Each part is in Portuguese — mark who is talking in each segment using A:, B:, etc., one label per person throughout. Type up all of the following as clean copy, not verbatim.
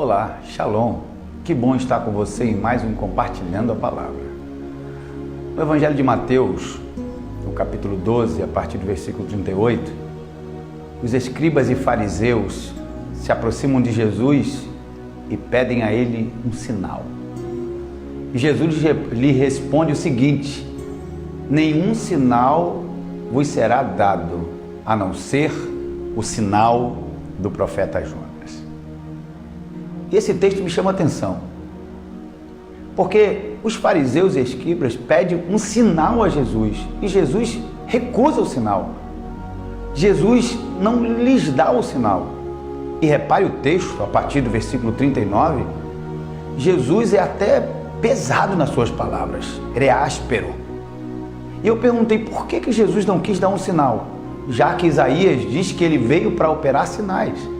A: Olá, Shalom, que bom estar com você em mais um Compartilhando a Palavra. No Evangelho de Mateus, no capítulo 12, a partir do versículo 38, os escribas e fariseus se aproximam de Jesus e pedem a ele um sinal. E Jesus lhe responde o seguinte: nenhum sinal vos será dado, a não ser o sinal do profeta Jonas. E esse texto me chama a atenção, porque os fariseus e escribas pedem um sinal a Jesus, e Jesus recusa o sinal. Jesus não lhes dá o sinal. E repare o texto, a partir do versículo 39, Jesus é até pesado nas suas palavras, ele é áspero. E eu perguntei por que Jesus não quis dar um sinal, já que Isaías diz que ele veio para operar sinais.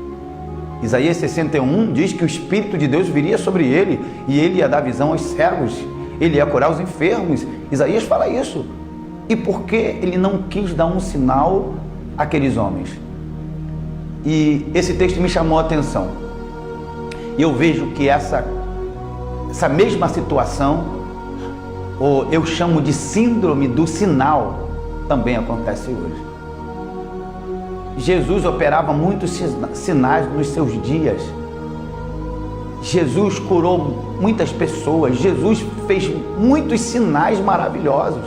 A: Isaías 61 diz que o Espírito de Deus viria sobre ele e ele ia dar visão aos cegos, ele ia curar os enfermos. Isaías fala isso. E por que ele não quis dar um sinal àqueles homens? E esse texto me chamou a atenção. E eu vejo que essa mesma situação, ou eu chamo de síndrome do sinal, também acontece hoje. Jesus operava muitos sinais nos seus dias. Jesus curou muitas pessoas. Jesus fez muitos sinais maravilhosos.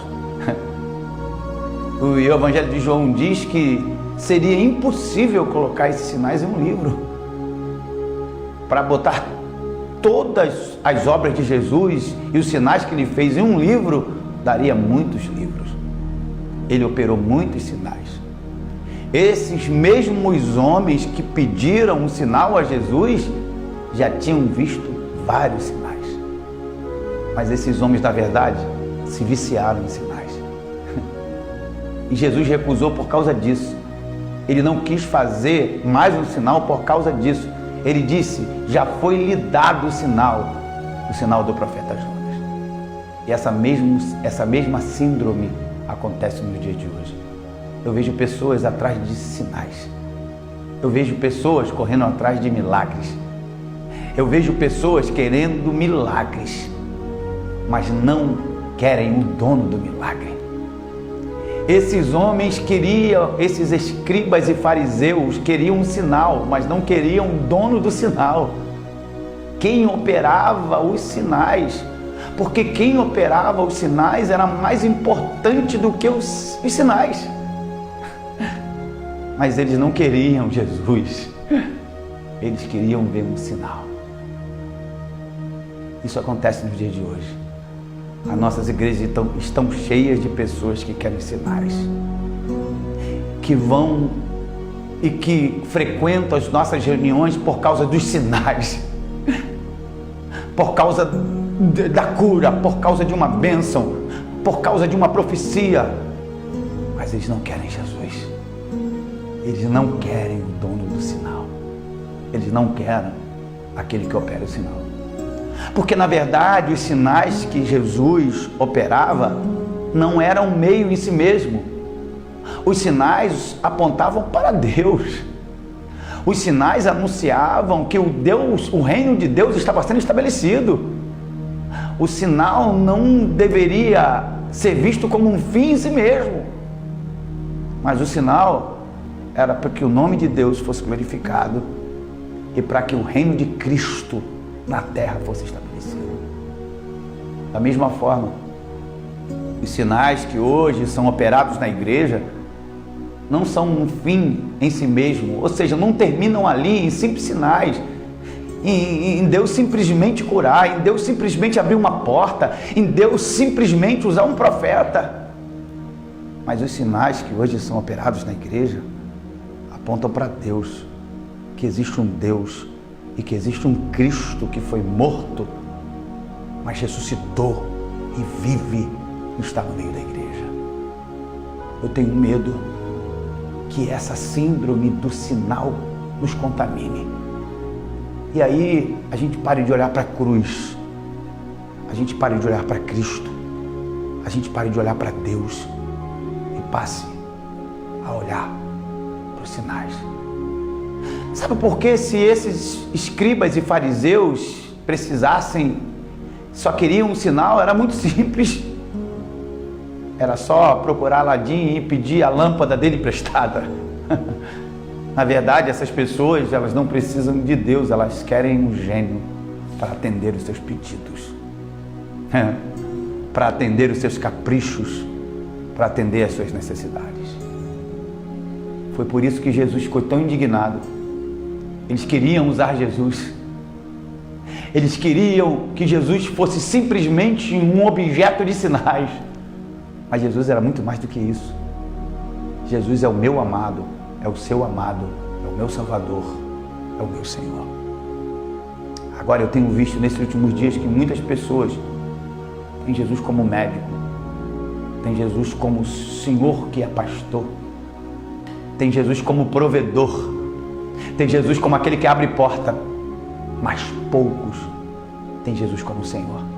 A: O Evangelho de João diz que seria impossível colocar esses sinais em um livro. Para botar todas as obras de Jesus e os sinais que ele fez em um livro, daria muitos livros. Ele operou muitos sinais. Esses mesmos homens que pediram um sinal a Jesus já tinham visto vários sinais. Mas esses homens, na verdade, se viciaram em sinais. E Jesus recusou por causa disso. Ele não quis fazer mais um sinal por causa disso. Ele disse: já foi lhe dado o sinal do profeta Jonas. E essa mesma síndrome acontece no dia de hoje. Eu vejo pessoas atrás de sinais. Eu vejo pessoas correndo atrás de milagres. Eu vejo pessoas querendo milagres, mas não querem o dono do milagre. Esses homens esses escribas e fariseus queriam um sinal, mas não queriam o dono do sinal. Quem operava os sinais, porque quem operava os sinais era mais importante do que os sinais. Mas eles não queriam Jesus, eles queriam ver um sinal. Isso acontece no dia de hoje. As nossas igrejas estão cheias de pessoas que querem sinais, que vão e que frequentam as nossas reuniões por causa dos sinais, por causa da cura, por causa de uma bênção, por causa de uma profecia, mas eles não querem Jesus. Eles não querem o dono do sinal. Eles não querem aquele que opera o sinal. Porque, na verdade, os sinais que Jesus operava não eram um meio em si mesmo. Os sinais apontavam para Deus. Os sinais anunciavam que o reino de Deus estava sendo estabelecido. O sinal não deveria ser visto como um fim em si mesmo. Mas o sinal era para que o nome de Deus fosse glorificado e para que o reino de Cristo na terra fosse estabelecido. Da mesma forma, os sinais que hoje são operados na igreja não são um fim em si mesmo, ou seja, não terminam ali em simples sinais, em Deus simplesmente curar, em Deus simplesmente abrir uma porta, em Deus simplesmente usar um profeta. Mas os sinais que hoje são operados na igreja apontam para Deus, que existe um Deus e que existe um Cristo que foi morto, mas ressuscitou e vive e está no meio da igreja. Eu tenho medo que essa síndrome do sinal nos contamine. E aí a gente pare de olhar para a cruz, a gente pare de olhar para Cristo, a gente pare de olhar para Deus e passe a olhar para os sinais. Sabe por que, se esses escribas e fariseus precisassem, só queriam um sinal, era muito simples. Era só procurar Aladim e pedir a lâmpada dele emprestada. Na verdade, essas pessoas, elas não precisam de Deus, elas querem um gênio para atender os seus pedidos, para atender os seus caprichos, para atender as suas necessidades. Foi por isso que Jesus ficou tão indignado. Eles queriam usar Jesus. Eles queriam que Jesus fosse simplesmente um objeto de sinais. Mas Jesus era muito mais do que isso. Jesus é o meu amado, é o seu amado, é o meu Salvador, é o meu Senhor. Agora eu tenho visto nesses últimos dias que muitas pessoas têm Jesus como médico, tem Jesus como Senhor que é pastor, tem Jesus como provedor, tem Jesus como aquele que abre porta, mas poucos têm Jesus como Senhor.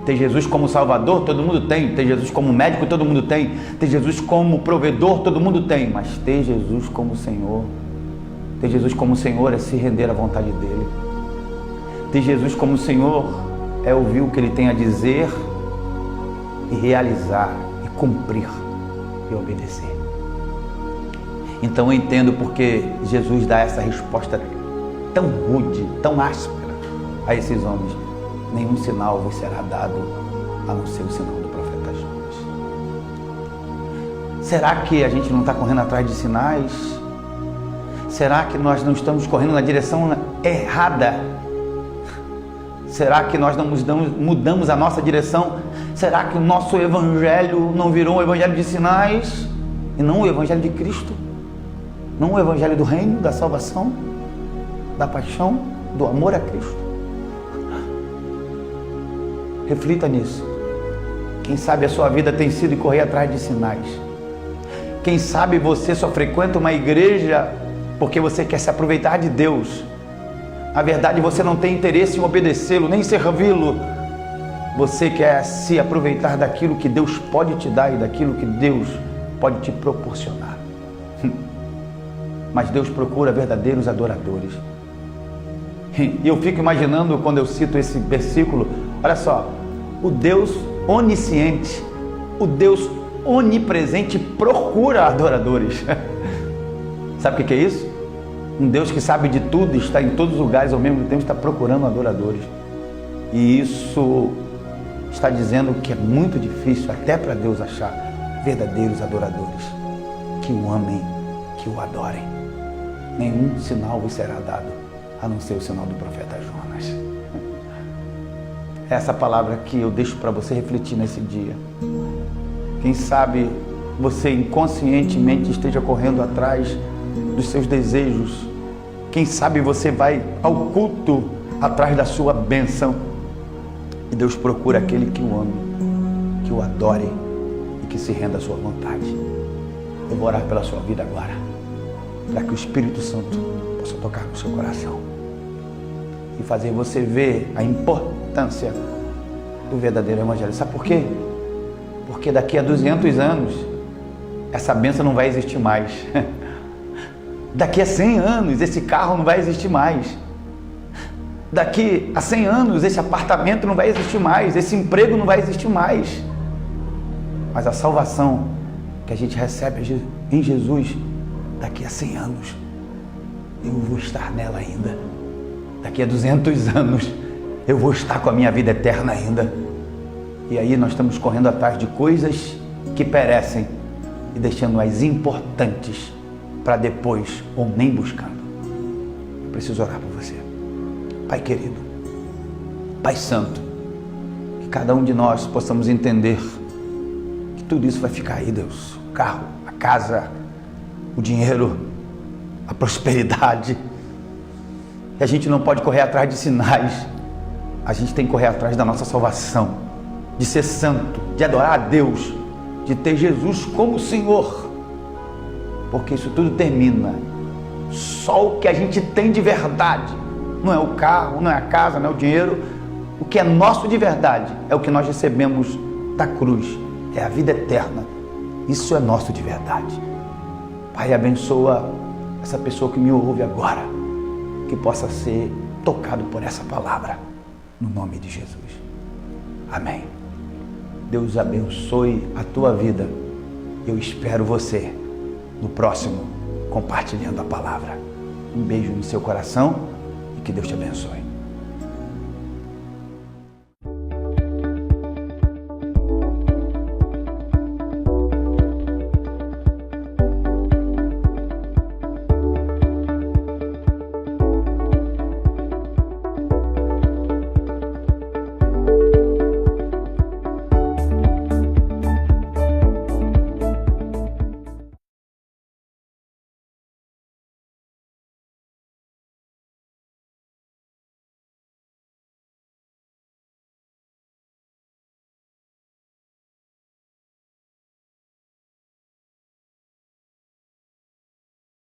A: Tem Jesus como Salvador, todo mundo tem. Tem Jesus como médico, todo mundo tem. Tem Jesus como provedor, todo mundo tem. Mas ter Jesus como Senhor, ter Jesus como Senhor é se render à vontade dEle. Ter Jesus como Senhor é ouvir o que Ele tem a dizer e realizar, e cumprir, e obedecer. Então eu entendo porque Jesus dá essa resposta tão rude, tão áspera a esses homens. Nenhum sinal vos será dado, a não ser o sinal do profeta Jonas. Será que a gente não está correndo atrás de sinais? Será que nós não estamos correndo na direção errada? Será que nós não mudamos a nossa direção? Será que o nosso evangelho não virou um evangelho de sinais e não o evangelho de Cristo? Não o evangelho do reino, da salvação, da paixão, do amor a Cristo? Reflita nisso. Quem sabe a sua vida tem sido correr atrás de sinais. Quem sabe você só frequenta uma igreja porque você quer se aproveitar de Deus. Na verdade, você não tem interesse em obedecê-lo, nem servi-lo. Você quer se aproveitar daquilo que Deus pode te dar e daquilo que Deus pode te proporcionar. Mas Deus procura verdadeiros adoradores. E eu fico imaginando, quando eu cito esse versículo, olha só, o Deus onisciente, o Deus onipresente procura adoradores. Sabe o que é isso? Um Deus que sabe de tudo, está em todos os lugares, ao mesmo tempo está procurando adoradores. E isso está dizendo que é muito difícil até para Deus achar verdadeiros adoradores que o amem, que o adorem. Nenhum sinal vos será dado, a não ser o sinal do profeta Jonas. Essa palavra que eu deixo para você refletir nesse dia. Quem sabe você inconscientemente esteja correndo atrás dos seus desejos. Quem sabe você vai ao culto atrás da sua bênção. E Deus procura aquele que o ame, que o adore e que se renda à sua vontade. Eu vou orar pela sua vida agora, para que o Espírito Santo possa tocar no seu coração e fazer você ver a importância do verdadeiro evangelho. Sabe por quê? Porque daqui a 200 anos essa bênção não vai existir mais. Daqui a 100 anos esse carro não vai existir mais. Daqui a 100 anos esse apartamento não vai existir mais, esse emprego não vai existir mais. Mas a salvação que a gente recebe em Jesus, daqui a 100 anos eu vou estar nela ainda. Daqui a 200 anos eu vou estar com a minha vida eterna ainda. E aí nós estamos correndo atrás de coisas que perecem e deixando as importantes para depois, ou nem buscando. Eu preciso orar por você. Pai querido, Pai santo, que cada um de nós possamos entender que tudo isso vai ficar aí, Deus. O carro, a casa, o dinheiro, a prosperidade. E a gente não pode correr atrás de sinais. A gente tem que correr atrás da nossa salvação, de ser santo, de adorar a Deus, de ter Jesus como Senhor. Porque isso tudo termina. Só o que a gente tem de verdade, não é o carro, não é a casa, não é o dinheiro. O que é nosso de verdade é o que nós recebemos da cruz, é a vida eterna. Isso é nosso de verdade. Pai, abençoa essa pessoa que me ouve agora, que possa ser tocado por essa palavra, no nome de Jesus. Amém. Deus abençoe a tua vida. Eu espero você no próximo Compartilhando a Palavra. Um beijo no seu coração e que Deus te abençoe.